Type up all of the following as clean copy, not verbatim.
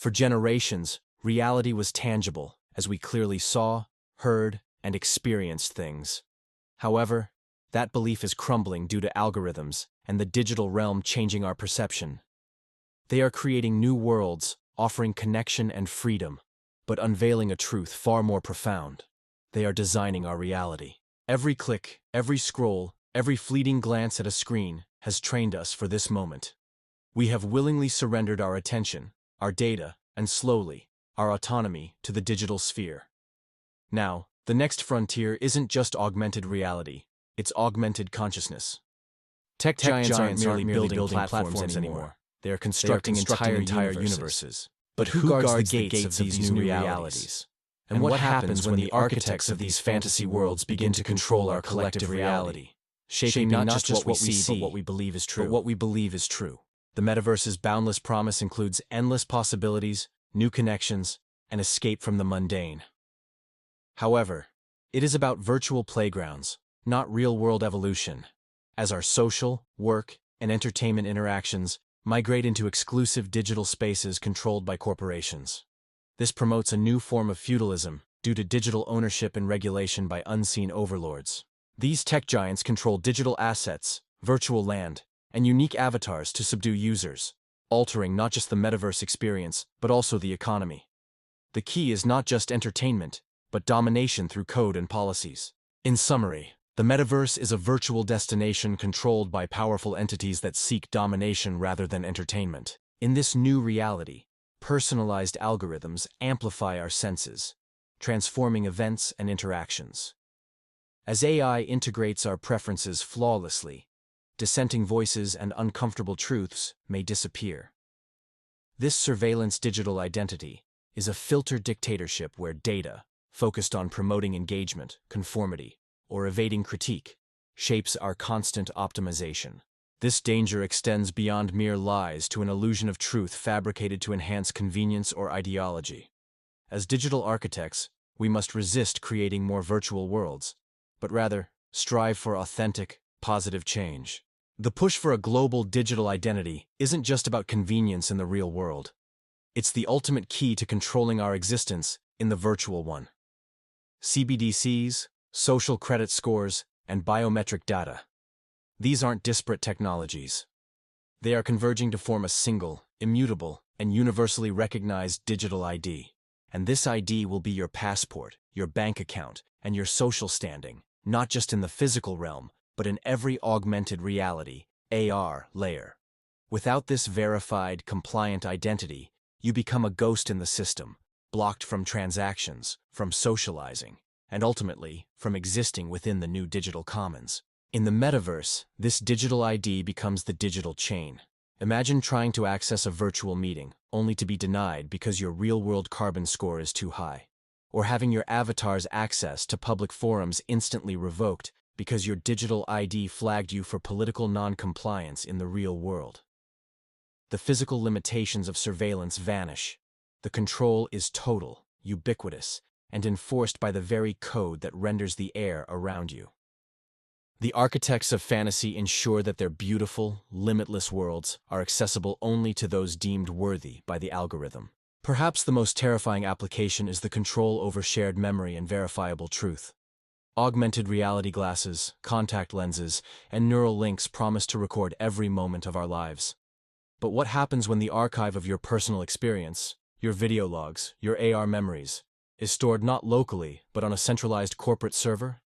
For generations, reality was tangible, as we clearly saw, heard, and experienced things. However, that belief is crumbling due to algorithms and the digital realm changing our perception. They are creating new worlds, offering connection and freedom, but unveiling a truth far more profound. They are designing our reality. Every click, every scroll, every fleeting glance at a screen has trained us for this moment. We have willingly surrendered our attention, our data, and slowly, our autonomy to the digital sphere. Now, the next frontier isn't just augmented reality, it's augmented consciousness. Tech giants aren't merely building platforms anymore. They are constructing entire universes. But who guards the gates of these new realities? And what happens when the architects of these fantasy worlds begin to control our collective reality, shaping not just what we see, but what we believe is true? The Metaverse's boundless promise includes endless possibilities, new connections, and escape from the mundane. However, it is about virtual playgrounds, not real-world evolution, as our social, work, and entertainment interactions migrate into exclusive digital spaces controlled by corporations. This promotes a new form of feudalism due to digital ownership and regulation by unseen overlords. These tech giants control digital assets, virtual land, and unique avatars to subdue users, altering not just the metaverse experience, but also the economy. The key is not just entertainment, but domination through code and policies. In summary, the metaverse is a virtual destination controlled by powerful entities that seek domination rather than entertainment. In this new reality, personalized algorithms amplify our senses, transforming events and interactions. As AI integrates our preferences flawlessly, dissenting voices and uncomfortable truths may disappear. This surveillance digital identity is a filtered dictatorship where data, focused on promoting engagement, conformity, or evading critique, shapes our constant optimization. This danger extends beyond mere lies to an illusion of truth fabricated to enhance convenience or ideology. As digital architects, we must resist creating more virtual worlds, but rather strive for authentic, positive change. The push for a global digital identity isn't just about convenience in the real world. It's the ultimate key to controlling our existence in the virtual one. CBDCs, social credit scores, and biometric data. These aren't disparate technologies. They are converging to form a single, immutable, and universally recognized digital ID. And this ID will be your passport, your bank account, and your social standing, not just in the physical realm, but in every augmented reality, AR, layer. Without this verified, compliant identity, you become a ghost in the system, blocked from transactions, from socializing, and ultimately, from existing within the new digital commons. In the metaverse, this digital ID becomes the digital chain. Imagine trying to access a virtual meeting, only to be denied because your real-world carbon score is too high. Or having your avatar's access to public forums instantly revoked because your digital ID flagged you for political non-compliance in the real world. The physical limitations of surveillance vanish. The control is total, ubiquitous, and enforced by the very code that renders the air around you. The architects of fantasy ensure that their beautiful, limitless worlds are accessible only to those deemed worthy by the algorithm. Perhaps the most terrifying application is the control over shared memory and verifiable truth. Augmented reality glasses, contact lenses, and neural links promise to record every moment of our lives. But what happens when the archive of your personal experience, your video logs, your AR memories, is stored not locally, but on a centralized corporate server?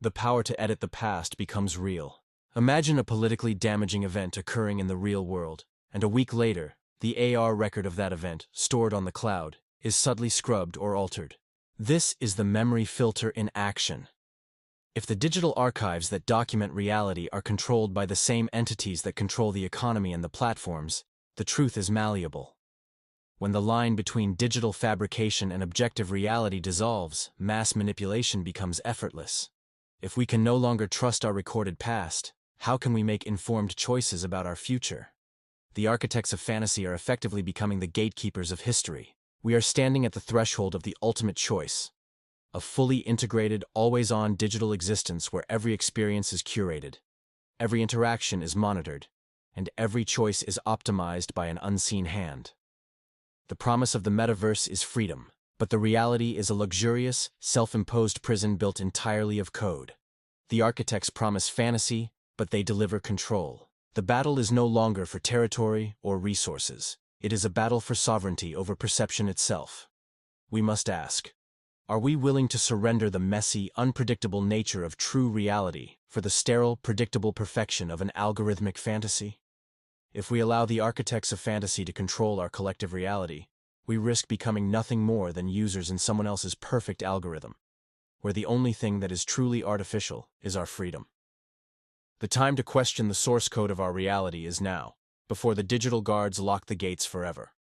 The power to edit the past becomes real. Imagine a politically damaging event occurring in the real world, and a week later, the AR record of that event, stored on the cloud, is subtly scrubbed or altered. This is the memory filter in action. If the digital archives that document reality are controlled by the same entities that control the economy and the platforms, the truth is malleable. When the line between digital fabrication and objective reality dissolves, mass manipulation becomes effortless. If we can no longer trust our recorded past, how can we make informed choices about our future? The architects of fantasy are effectively becoming the gatekeepers of history. We are standing at the threshold of the ultimate choice. A fully integrated, always-on digital existence where every experience is curated, every interaction is monitored, and every choice is optimized by an unseen hand. The promise of the metaverse is freedom, but the reality is a luxurious, self-imposed prison built entirely of code. The architects promise fantasy, but they deliver control. The battle is no longer for territory or resources. It is a battle for sovereignty over perception itself. We must ask, are we willing to surrender the messy, unpredictable nature of true reality for the sterile, predictable perfection of an algorithmic fantasy? If we allow the architects of fantasy to control our collective reality, we risk becoming nothing more than users in someone else's perfect algorithm, where the only thing that is truly artificial is our freedom. The time to question the source code of our reality is now, before the digital guards lock the gates forever.